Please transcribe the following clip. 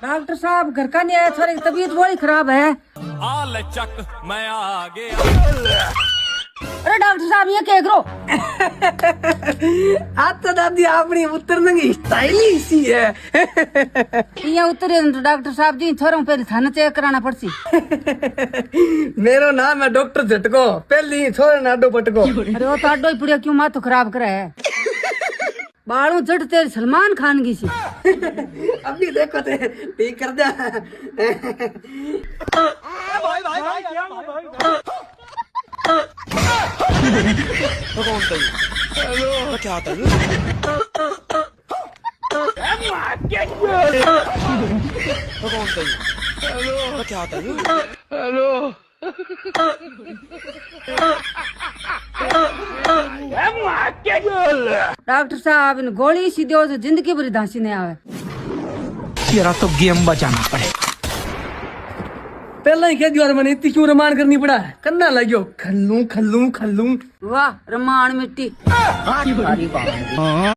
Doctor साहब घर का नहीं आया, थोड़ी तबीयत बड़ी खराब है। चक मैं आ गया। अरे डॉक्टर साहब ये क्या करो? आज तो दादी अपनी उतरने की स्टाइल ही सी है। ये उतरे तो डॉक्टर साहब जी थोड़ा पहले थाना चेक कराना पड़सी। मेरो नाम है डॉक्टर झटको, पहले ही थोड़ा नाडो पटको। अरे वो तो आडो ही पुड़िया क्यों माथो खराब करा है? बालों जट तेरे सलमान खान की सी। अभी देखो ते ठीक कर दिया। क्या होता है? क्या होता है? हेलो डॉक्टर साहब इन गोली सी दो तो जिंदगी भरी धांसी नहीं आवे। तेरा तो गेम बचाना पड़े। पहले ही कह दिया मैंने, इतनी क्यों रमान करनी पड़ा है? करना लगियो खल्लू खल्लू खल्लू। वाह रमान मिट्टी।